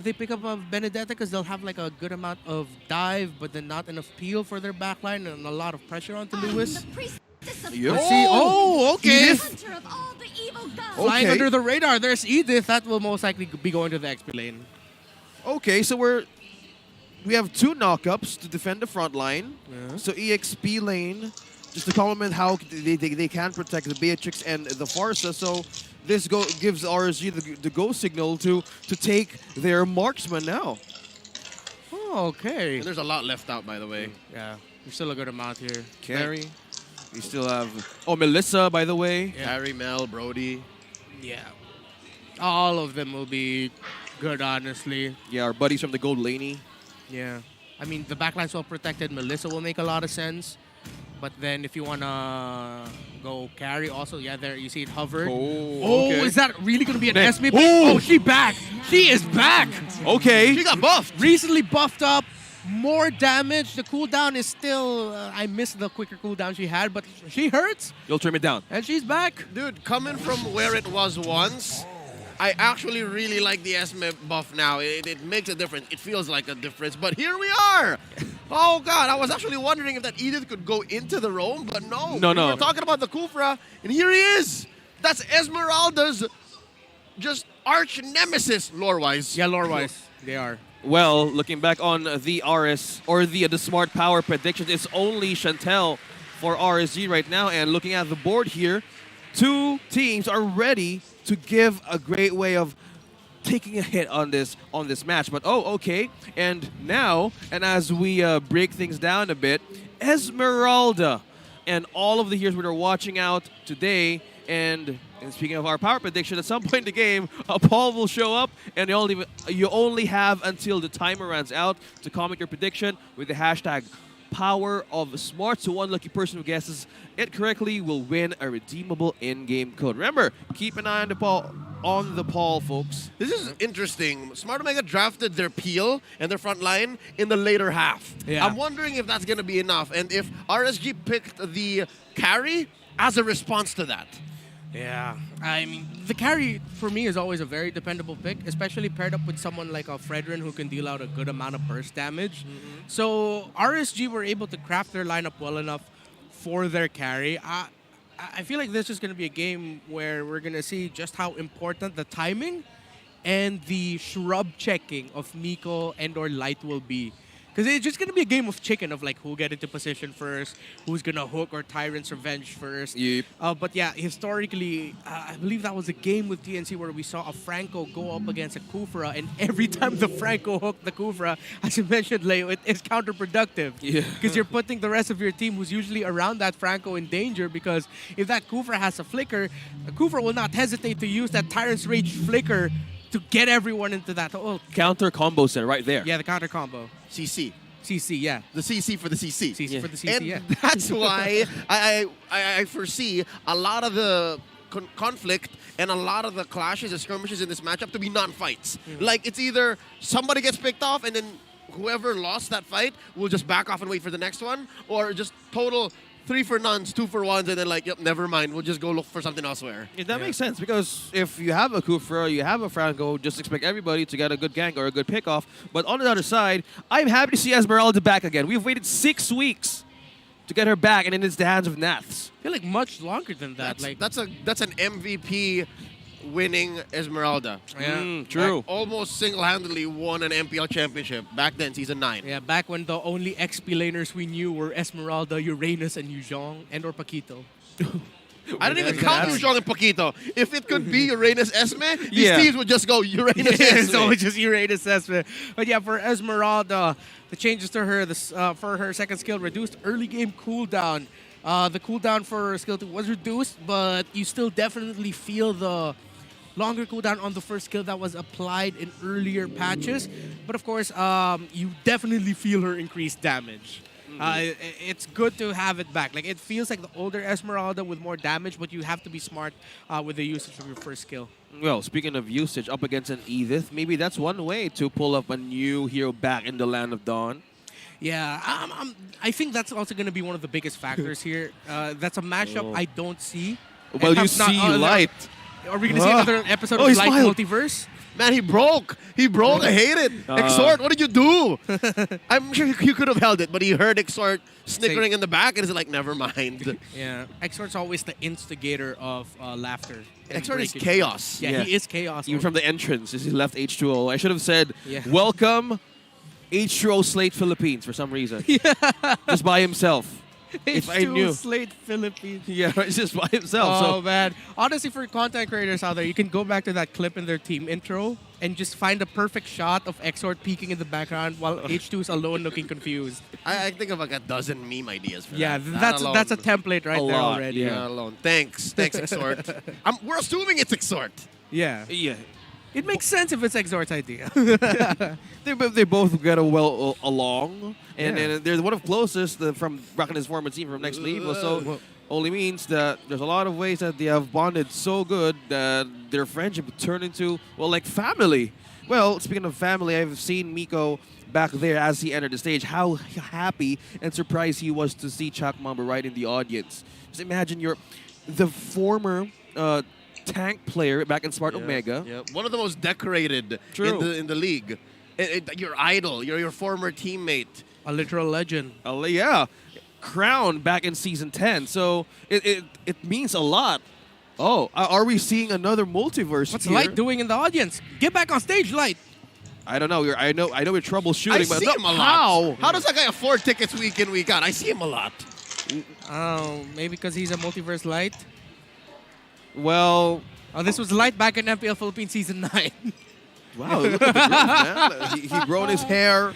they pick up a Benedetta because they'll have like a good amount of dive, but then not enough peel for their backline and a lot of pressure onto Lewis. Yep. Let's see. Oh, okay. Edith. Flying Okay. under the radar. There's Edith. That will most likely be going to the XP lane. Okay, so we have 2 knockups to defend the front line. Yeah. So EXP lane, just to compliment how they can protect the Beatrix and the Farsa. So this gives RSG the go signal to take their marksman now. Oh, okay. And there's a lot left out, by the way. Yeah, there's still a good amount here. Carry. We still have Melissa, by the way. Yeah. Harry, Mel, Brody. Yeah. All of them will be good, honestly. Yeah, our buddies from the gold laney. Yeah. I mean, the backline's well protected. Melissa will make a lot of sense. But then if you want to go carry also, yeah, there you see it hovered. Oh, okay. Is that really going to be an Man. Esme pick? Oh, she back. She is back. Okay. She got buffed. Recently buffed up. More damage. The cooldown is still... I missed the quicker cooldown she had, but she hurts. You'll trim it down. And she's back. Dude, coming from where it was once, I actually really like the Esme buff now. It makes a difference. It feels like a difference. But here we are. Oh, God. I was actually wondering if that Edith could go into the roam, but no. No. We were talking about the Kufra, and here he is. That's Esmeralda's just arch nemesis, lore-wise. Yeah, lore-wise, they are. Well, looking back on the RS or the smart power predictions, it's only Chantel for RSG right now. And looking at the board here, 2 teams are ready to give a great way of taking a hit on this match. But okay. And now, and as we break things down a bit, Esmeralda and all of the heroes we are watching out today. And speaking of our power prediction, at some point in the game, a Paul will show up, and you only have until the timer runs out to comment your prediction with the hashtag Power of Smart. So one lucky person who guesses it correctly will win a redeemable in-game code. Remember, keep an eye on the Paul, folks. This is interesting. Smart Omega drafted their peel and their front line in the later half. Yeah. I'm wondering if that's going to be enough, and if RSG picked the carry as a response to that. Yeah, I mean, the carry for me is always a very dependable pick, especially paired up with someone like a Fredrin who can deal out a good amount of burst damage. So RSG were able to craft their lineup well enough for their carry. I feel like this is going to be a game where we're going to see just how important the timing and the shrub checking of Nico and or Light will be. Because it's just going to be a game of chicken of like who'll get into position first, who's going to hook or Tyrant's Revenge first. Yep. But yeah, historically, I believe that was a game with TNC where we saw a Franco go up against a Kufra, and every time the Franco hooked the Kufra, as you mentioned, Leo, it's counterproductive. Yeah. Because you're putting the rest of your team who's usually around that Franco in danger, because if that Kufra has a flicker, the Kufra will not hesitate to use that Tyrant's Rage flicker to get everyone into that. Oh, Counter combo set right there. yeah, the counter combo. CC. CC, yeah. The CC for the CC. CC for the CC, And yeah. that's why I foresee a lot of the conflict and a lot of the clashes and skirmishes in this matchup to be non-fights. Like, it's either somebody gets picked off and then whoever lost that fight will just back off and wait for the next one, or just total 3 for nones, 2 for ones, and then like, yep, never mind. We'll just go look for something elsewhere. Yeah, that makes sense, because if you have a Kufra, you have a Franco, just expect everybody to get a good gank or a good pickoff. But on the other side, I'm happy to see Esmeralda back again. We've waited 6 weeks to get her back, and it's the hands of Naths. I feel like much longer than that. That's an MVP winning Esmeralda. Yeah. True. Like, almost single-handedly won an MPL championship back then, season 9. Yeah, back when the only XP laners we knew were Esmeralda, Uranus, and Yuzhong, and or Paquito. I didn't even count Yuzhong and Paquito. If it could be Uranus Esme, these Yeah. teams would just go Uranus It's Esme. always just Uranus Esme. But yeah, for Esmeralda, the changes to her, for her second skill, reduced early game cooldown. The cooldown for skill 2 was reduced, but you still definitely feel the longer cooldown on the first skill that was applied in earlier patches. But of course, you definitely feel her increased damage. It's good to have it back. Like, it feels like the older Esmeralda with more damage, but you have to be smart with the usage of your first skill. Well, speaking of usage, up against an Edith, maybe that's one way to pull up a new hero back in the Land of Dawn. Yeah, I think that's also going to be one of the biggest factors here. That's a matchup I don't see. Well, And you not- see Light. Are we going to see another episode Oh, of he Light smiled. Multiverse? Man, he broke. He broke. I hate it. Exhort, what did you do? I'm sure you could have held it, but he heard Exhort snickering in the back and is like, never mind. Yeah, Exort's always the instigator of laughter. and Exhort is breakage. chaos. Yeah, he is chaos. Even from the entrance, as he left H2O. I should have said, Yeah. welcome H2O Slate Philippines for some reason. Just by himself. If I knew. Slate Philippines. Yeah, it's just by himself. Oh So man! Honestly, for content creators out there, you can go back to that clip in their team intro and just find a perfect shot of Exort peeking in the background while H2 is alone, looking confused. I think of like a dozen meme ideas for Yeah, that. that's a template right A there lot, already. yeah. That alone. Thanks, Exhort. We're assuming it's Exhort. Yeah. yeah, It makes sense if it's Exort's idea. they both get well along, and Yeah. then they're one of closest from rocking his former team from next level. So only means that there's a lot of ways that they have bonded so good that their friendship would turn into like family. Well, speaking of family, I've seen Miko back there as he entered the stage. How happy and surprised he was to see Chuck Mamba right in the audience. Just imagine you're the former tank player back in Smart Omega. Yeah. One of the most decorated True. in the league. Your idol, your former teammate. A literal legend. Yeah, crowned back in season 10. So it means a lot. Oh, are we seeing another multiverse What's here? Light doing in the audience? Get back on stage, Light. I don't know. I know we're troubleshooting, I but see not him a lot. how. How does that guy afford tickets week in, week out? I see him a lot. Oh, maybe because he's a multiverse Light. Well, Oh, this was Light back in MPL Philippines season 9. wow, look at the growth, man. He grown his hair.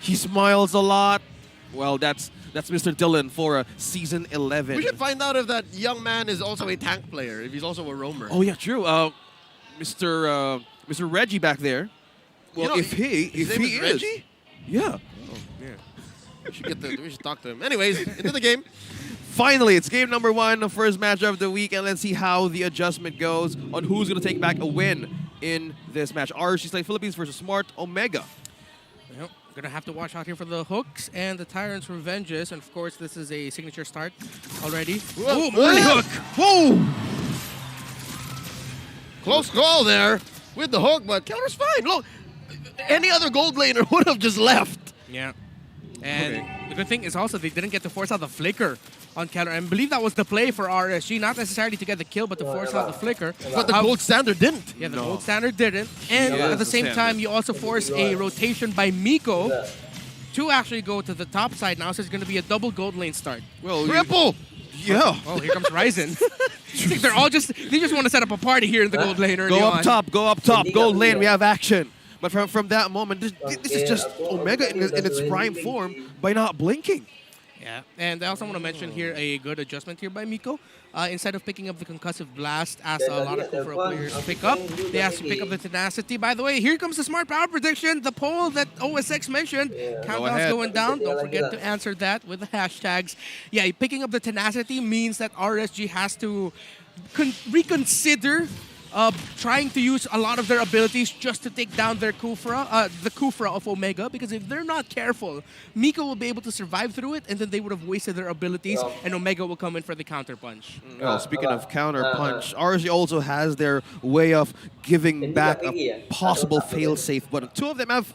He smiles a lot. Well, that's Mr. Dylan for season 11. We should find out if that young man is also a tank player, if he's also a roamer. Oh yeah, true. Mr. Reggie back there. Well, You know, if he his name is Reggie? yeah. We should talk to him. Anyways, into the game. Finally, it's game number 1, the first match of the week, and let's see how the adjustment goes on who's going to take back a win in this match. RSG Slate Philippines versus Smart Omega. Yep. Gonna have to watch out here for the hooks and the Tyrant's Revenges, and of course this is a signature start already. Whoa, early hook! Whoa! Close call there with the hook, but counter's fine. Look, any other gold laner would have just left. Yeah. And the good thing is also they didn't get to force out the flicker on counter. I believe that was the play for RSG, not necessarily to get the kill, but to force out the flicker. But the gold standard didn't. Yeah, the gold standard didn't. And Yeah, at the that's same the time, you also force a rotation by Miko to actually go to the top side now, so it's going to be a double gold lane start. Well, Triple. yeah. Oh, here comes Ryzen. I think they just want to set up a party here in the gold lane early Go on. up top, gold lane, we have action. But from that moment, this is just Omega in its prime form by not blinking. Yeah, and I also want to mention here a good adjustment here by Miko. Instead of picking up the concussive blast, as a lot of Kufra players pick up, they actually pick up the tenacity. By the way, here comes the smart power prediction, the poll that OSX mentioned. Countdown's ahead. going down. Don't forget to answer that with the hashtags. Yeah, picking up the tenacity means that RSG has to reconsider trying to use a lot of their abilities just to take down their Kufra, the Kufra of Omega, because if they're not careful, Miko will be able to survive through it, and then they would have wasted their abilities, and Omega will come in for the counter punch. Well, speaking of counter punch, RSG also has their way of giving back a possible fail-safe button. 2 of them have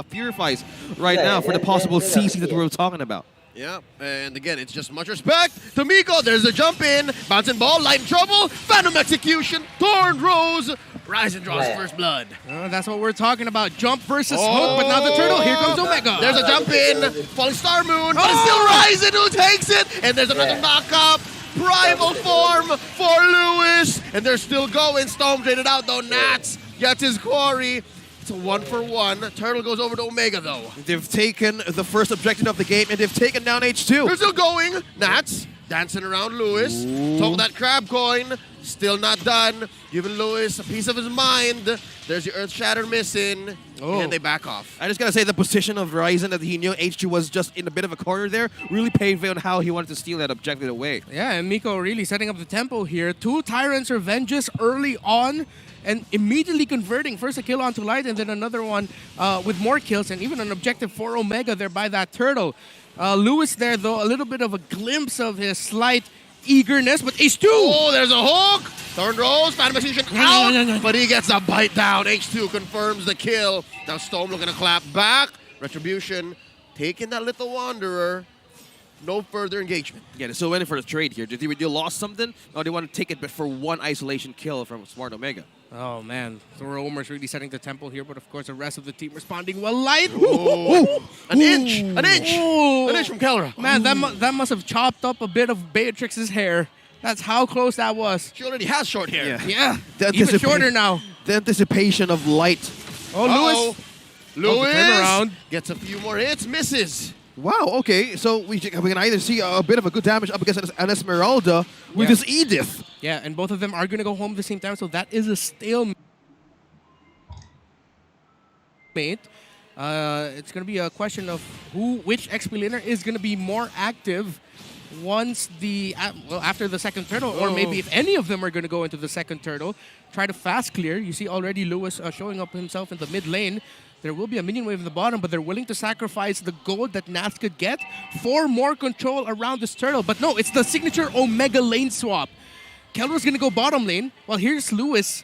purifies right now for the possible CC that we were talking about. Yeah, and again, it's just much respect to Miko. There's a jump in, bouncing ball, light in trouble, Phantom execution, Thorn Rose, Ryzen draws first blood. That's what we're talking about. Jump versus hook, but now the turtle. Here comes Omega. There's a jump in, falling star moon, but it's still Ryzen who takes it, and there's another knockup. Primal form for Lewis, and they're still going. Storm traded out though. Nats gets his quarry. It's a 1-for-1. Turtle goes over to Omega though. They've taken the first objective of the game, and they've taken down H2. They're still going. Nats dancing around Lewis. Took that crab coin. Still not done. Giving Lewis a piece of his mind. There's the Earth Shatter missing. And they back off. I just gotta say the position of Ryzen that he knew H2 was just in a bit of a corner there really paved way on how he wanted to steal that objective away. Yeah, and Miko really setting up the tempo here. 2 Tyrant's Revenges early on, and immediately converting. First a kill onto Light, and then another one with more kills, and even an objective for Omega there by that turtle. Lewis there, though, a little bit of a glimpse of his slight eagerness, but H2! Oh, there's a hook! Thorn Rose, Phantom Execution out, but he gets a bite down. H2 confirms the kill. Now Storm looking to clap back. Retribution taking that little Wanderer. No further engagement. Yeah, they're still waiting for the trade here. Did they lost something? Or they want to take it but for one isolation kill from Smart Omega? Oh, man. The Roamer's really setting the tempo here, but of course the rest of the team responding well. Light! An inch from Kelra. Man, that must have chopped up a bit of Beatrix's hair. That's how close that was. She already has short hair. Yeah. Even shorter now. The anticipation of Light. Oh, Lewis turnaround. gets a few more hits, misses. Wow, okay. So we can either see a bit of a good damage up against an Esmeralda with this Edith. Yeah, and both of them are going to go home at the same time, so that is a stalemate. It's going to be a question of which XP laner is going to be more active once after the second turtle, or maybe if any of them are going to go into the second turtle, try to fast clear. You see already Lewis showing up himself in the mid lane. There will be a minion wave in the bottom, but they're willing to sacrifice the gold that Nats could get for more control around this turtle. But no, it's the signature Omega lane swap. Kelra's going to go bottom lane, while here's Lewis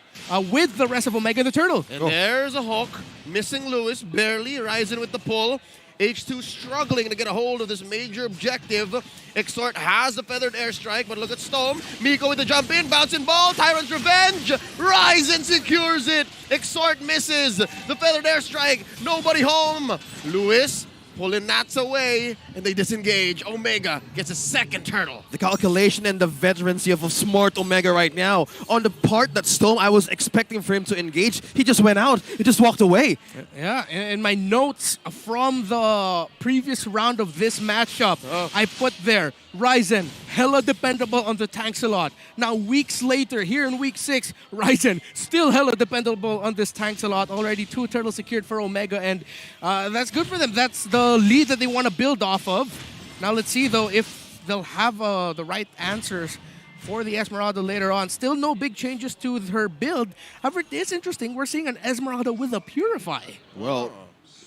with the rest of Omega and the turtle. And there's a Hulk, missing Lewis, barely rising with the pull. H2 struggling to get a hold of this major objective. Extort has the feathered airstrike, but look at Storm. Miko with the jump in, bouncing ball, Tyrant's Revenge. Ryzen secures it. Extort misses. The feathered airstrike, nobody home. Lewis pulling Nats away, and they disengage. Omega gets a second turtle. The calculation and the veterancy of Smart Omega right now. On the part that Storm, I was expecting for him to engage, he just went out. He just walked away. Yeah, in my notes from the previous round of this matchup, I put there, Ryzen, hella dependable on the tanks a lot. Now, weeks later, here in week 6, Ryzen, still hella dependable on this tanks a lot. Already 2 turtles secured for Omega, and that's good for them. That's the lead that they want to build off of. Now, let's see, though, if they'll have the right answers for the Esmeralda later on. Still no big changes to her build. However, it is interesting. We're seeing an Esmeralda with a Purify. Well,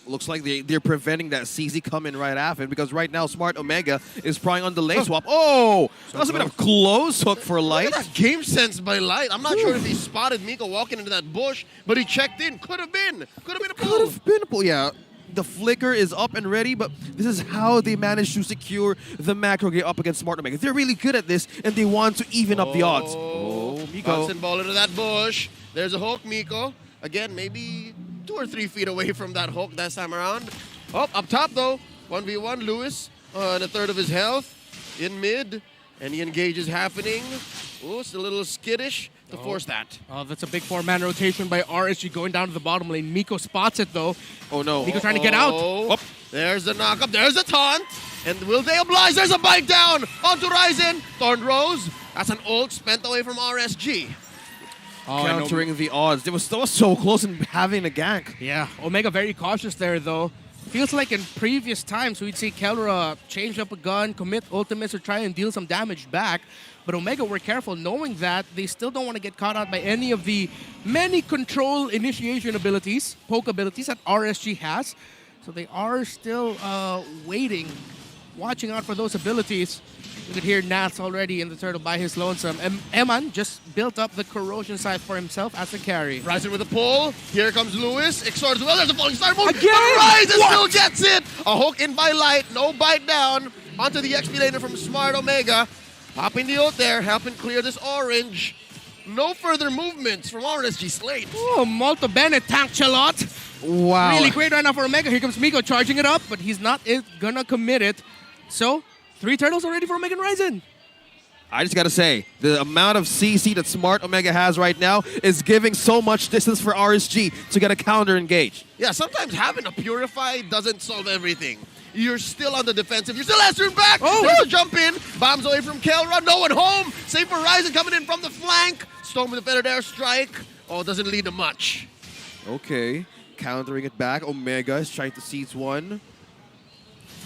looks like they're preventing that CZ coming right after it, because right now Smart Omega is prying on the lane swap. Oh, that was a bit of a close hook for Light. Look at that game sense by Light. I'm not sure if he spotted Miko walking into that bush, but he checked in. Could have been a pull. Could have been a pull, yeah. The flicker is up and ready, but this is how they manage to secure the macro gear up against Smart Omega. They're really good at this, and they want to even up the odds. Oh, Miko. Bouncing ball into that bush. There's a hook, Miko. Again, maybe 2 or 3 feet away from that hook that time around. Oh, up top though. 1v1, Lewis on a third of his health in mid, and the engage is happening. Oh, it's a little skittish to force that. Oh, that's a big 4-man rotation by RSG going down to the bottom lane. Miko spots it though. Oh no. Miko trying to get out. Oh, there's the knock up. There's the taunt. And will they oblige? There's a bite down onto Ryzen. Thorn Rose. That's an ult spent away from RSG. Countering the odds. They were so close in having a gank. Yeah, Omega very cautious there though. Feels like in previous times we'd see Kelra change up a gun, commit ultimates, or try and deal some damage back. But Omega were careful, knowing that they still don't want to get caught out by any of the many control initiation abilities, poke abilities that RSG has. So they are still waiting, watching out for those abilities. You could hear Nats already in the turtle by his lonesome. Eman just built up the corrosion side for himself as a carry. Ryzen with a pull. Here comes Lewis. Exort as well. There's a falling star move. Again? Ryzen still gets it. A hook in by Light. No bite down. Onto the XP laner from Smart Omega. Popping the ult there. Helping clear this orange. No further movements from RSG Slate. Oh, molto bene, Tankchalot. Wow. Really great right now for Omega. Here comes Miko charging it up, but he's not gonna commit it. So, 3 turtles already for Omega and Ryzen. I just gotta say, the amount of CC that Smart Omega has right now is giving so much distance for RSG to get a counter engage. Yeah, sometimes having a Purify doesn't solve everything. You're still on the defensive. You're still answering back. Oh, there's a jump in. Bombs away from Kelra. No one home. Save for Ryzen coming in from the flank. Storm with a feathered airstrike. Oh, doesn't lead to much. Okay, countering it back. Omega is trying to seize one.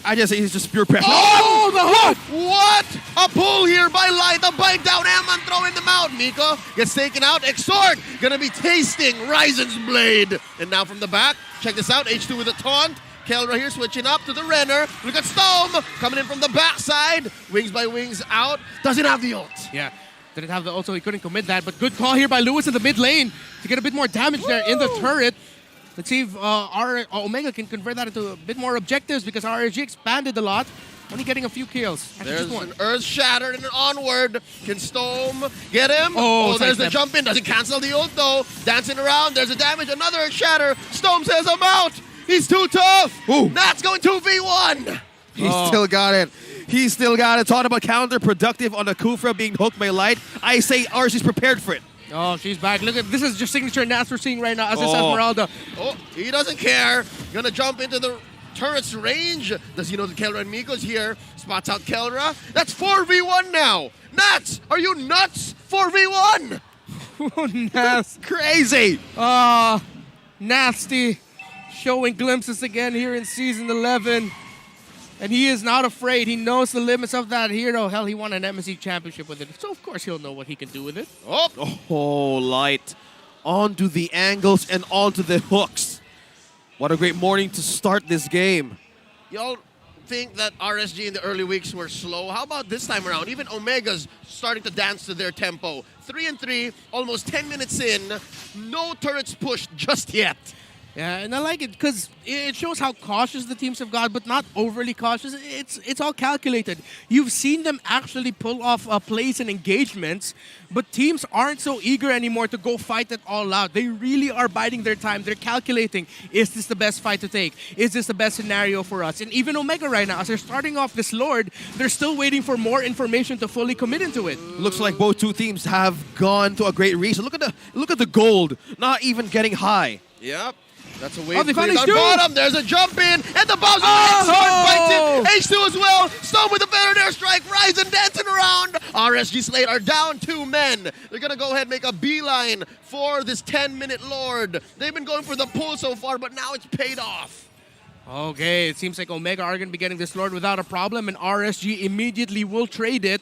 I just say he's just pure pressure. Oh, the hook! What? A pull here by Light. A bite down. Amman throwing them out. Miko gets taken out. Exort gonna be tasting Ryzen's blade. And now from the back, check this out. H2 with a taunt. Kelra here switching up to the Renner. Look at Storm coming in from the backside. Wings by wings out. Doesn't have the ult. Yeah. Didn't have the also, he couldn't commit that, but good call here by Lewis in the mid lane to get a bit more damage there in the turret. Let's see if Omega can convert that into a bit more objectives because RSG expanded a lot. Only getting a few kills. There's an Earth Shatter and an Onward. Can Stome get him? Oh, There's the jump in. Doesn't cancel the ult though. Dancing around. There's a damage. Another Earth Shatter. Stome says I'm out. He's too tough. Ooh. Nat's going 2v1. He still got it. He still got it. Talking about counterproductive on the Kufra being hooked by Light. I say RSG's prepared for it. Oh, she's back. Look at this is just signature Nats we're seeing right now. As Esmeralda. Oh, he doesn't care. Gonna jump into the turret's range. Does he know that Kelra and Miko's here? Spots out Kelra. That's 4v1 now. Nats, are you nuts? 4v1. Nats. Crazy. Nasty. Showing glimpses again here in Season 11. And he is not afraid. He knows the limits of that hero. Hell, he won an MSC championship with it. So, of course, he'll know what he can do with it. Oh, Light. Onto the angles and onto the hooks. What a great morning to start this game. Y'all think that RSG in the early weeks were slow? How about this time around? Even Omega's starting to dance to their tempo. 3-3, almost 10 minutes in. No turrets pushed just yet. Yeah, and I like it because it shows how cautious the teams have got, but not overly cautious. It's all calculated. You've seen them actually pull off plays and engagements, but teams aren't so eager anymore to go fight it all out. They really are biding their time. They're calculating, is this the best fight to take? Is this the best scenario for us? And even Omega right now, as they're starting off this Lord, they're still waiting for more information to fully commit into it. Looks like both two teams have gone to a great reason. Look at the gold, not even getting high. Yep. That's a way they found H2. bottom. There's a jump in, and the Bowser bites it. H2 as well. Stone with the feathered airstrike. Ryzen dancing around. RSG Slate are down 2 men. They're going to go ahead and make a beeline for this 10-minute Lord. They've been going for the pull so far, but now it's paid off. Okay, it seems like Omega are going to be getting this Lord without a problem, and RSG immediately will trade it.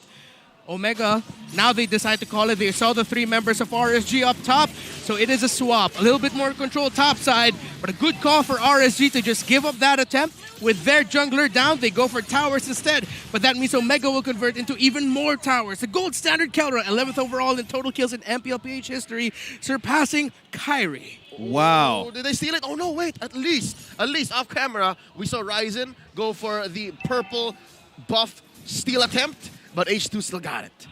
Omega, now they decide to call it. They saw the 3 members of RSG up top, so it is a swap. A little bit more control top side, but a good call for RSG to just give up that attempt. With their jungler down, they go for towers instead, but that means Omega will convert into even more towers. The gold standard Kelra, 11th overall in total kills in MPLPH history, surpassing Kyrie. Wow. Oh, did they steal it? Oh, no, wait. At least off camera, we saw Ryzen go for the purple buff steal attempt. But H2 still got it.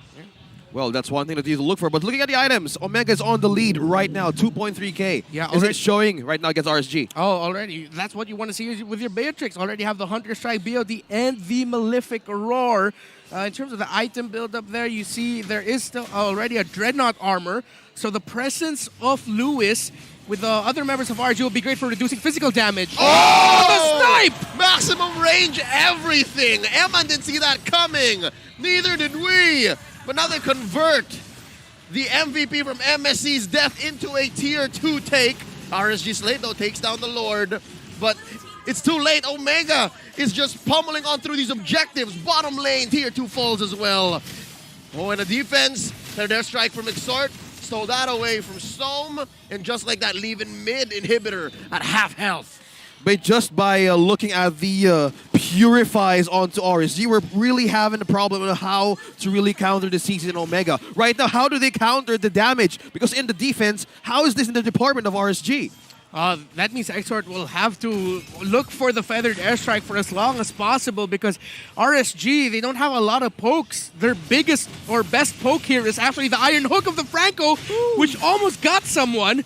Well, that's one thing that you need to look for. But looking at the items, Omega's on the lead right now, 2.3K. Yeah, is it showing right now against RSG? Oh, already. That's what you want to see with your Beatrix. Already have the Hunter Strike BOD and the Malefic Roar. In terms of the item build up there, you see there is still already a Dreadnought armor. So the presence of Lewis with the other members of RSG will be great for reducing physical damage. Oh, the snipe! Maximum range, everything. Eman didn't see that coming. Neither did we. But now they convert the MVP from MSC's death into a tier 2 take. RSG Slate, though, takes down the Lord. But it's too late. Omega is just pummeling on through these objectives. Bottom lane, tier 2 falls as well. Oh, and a defense. Their strike from Exhort. Stole that away from Stome, and just like that, leaving mid inhibitor at half health. But just by looking at the purifies onto RSG, we're really having a problem on how to really counter the season in Omega. Right now, how do they counter the damage? Because in the defense, how is this in the department of RSG? That means Exhort will have to look for the feathered airstrike for as long as possible because RSG, they don't have a lot of pokes. Their biggest or best poke here is actually the Iron Hook of the Franco, which almost got someone.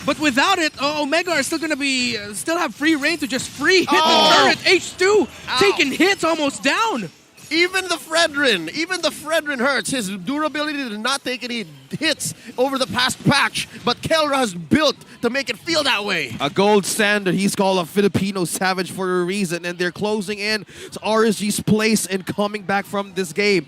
But without it, Omega are still going to be still have free reign to just free hit the turret. H2 taking hits almost down. Even the Fredrin hurts. His durability did not take any hits over the past patch, but Kelra has built to make it feel that way. A gold standard. He's called a Filipino savage for a reason, and they're closing in to RSG's place and coming back from this game.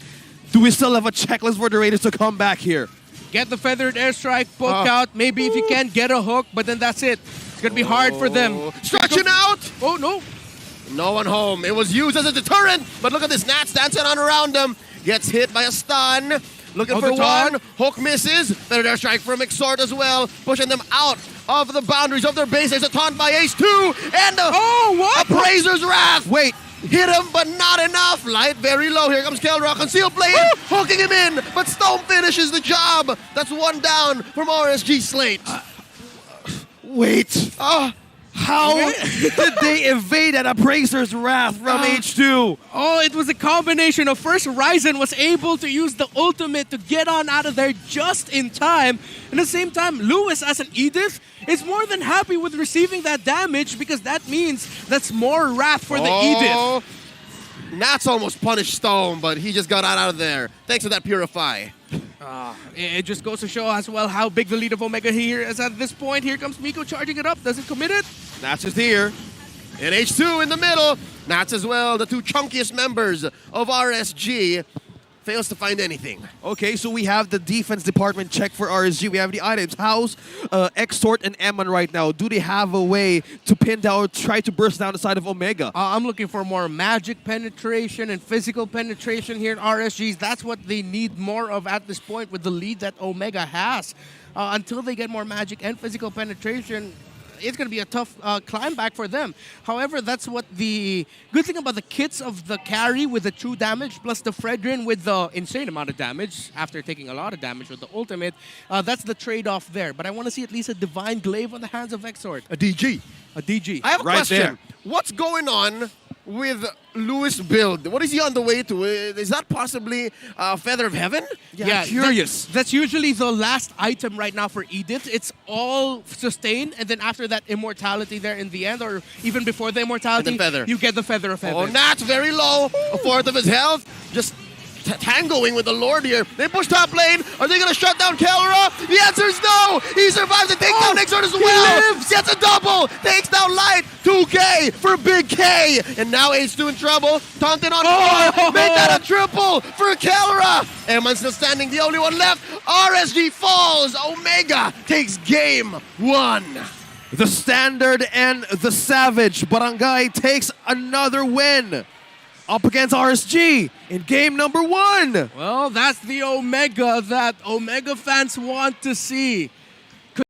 Do we still have a checklist for the Raiders to come back here? Get the feathered airstrike, poke out. Maybe if you can, get a hook, but then that's it. It's going to be hard for them. Stretching out! Oh, no. No one home. It was used as a deterrent, but look at this. Nats dancing on around him. Gets hit by a stun. Looking for one. Hook misses. Feathered airstrike from Exhort as well, pushing them out of the boundaries of their base. There's a taunt by Ace 2 and a what? Appraise Razor's Wrath. Wait. Hit him, but not enough. Light very low. Here comes Kelra. Concealed play, hooking him in, but Stone finishes the job. That's one down from RSG Slate. Wait. How did they evade that Appraiser's Wrath from H2? Oh, it was a combination of first Ryzen was able to use the ultimate to get on out of there just in time. And at the same time, Lewis as an Edith is more than happy with receiving that damage because that means that's more Wrath for the Edith. Nats almost punished Stone, but he just got out of there. Thanks to that Purify. It just goes to show as well how big the lead of Omega here is at this point. Here comes Miko charging it up. Does it commit it? Nats is here. And H2 in the middle. Nats as well, the two chunkiest members of RSG. Fails to find anything. Okay, so we have the defense department check for RSG. We have the items. How's Extort and Eman right now? Do they have a way to pin down or try to burst down the side of Omega? I'm looking for more magic penetration and physical penetration here at RSGs. That's what they need more of at this point with the lead that Omega has. Until they get more magic and physical penetration, it's going to be a tough climb back for them. However, that's what the good thing about the kits of the carry with the true damage plus the Fredrin with the insane amount of damage after taking a lot of damage with the ultimate. That's the trade-off there. But I want to see at least a Divine Glaive on the hands of Exort. A DG. A DG. I have a Right question. there. What's going on with Lewis' build? What is he on the way to? Is that possibly Feather of Heaven? Yeah, I'm curious. That's usually the last item right now for Edith. It's all sustained, and then after that immortality there in the end, or even before the immortality, And then Feather. you get the Feather of Heaven. Oh, Nat's very low. A fourth of his health. Just tangoing with the Lord here. They push top lane. Are they going to shut down Kelra? The answer is no. He survives the takedown. Exort as well. Gets a double. Takes down Light. 2K for Big K. And now H2 in trouble. Taunted on 4. Make that a triple for Kelra. Eman's still standing. The only one left. RSG falls. Omega takes game 1. The Standard and the Savage. Barangay takes another win up against RSG in game number 1. Well, that's the Omega that Omega fans want to see.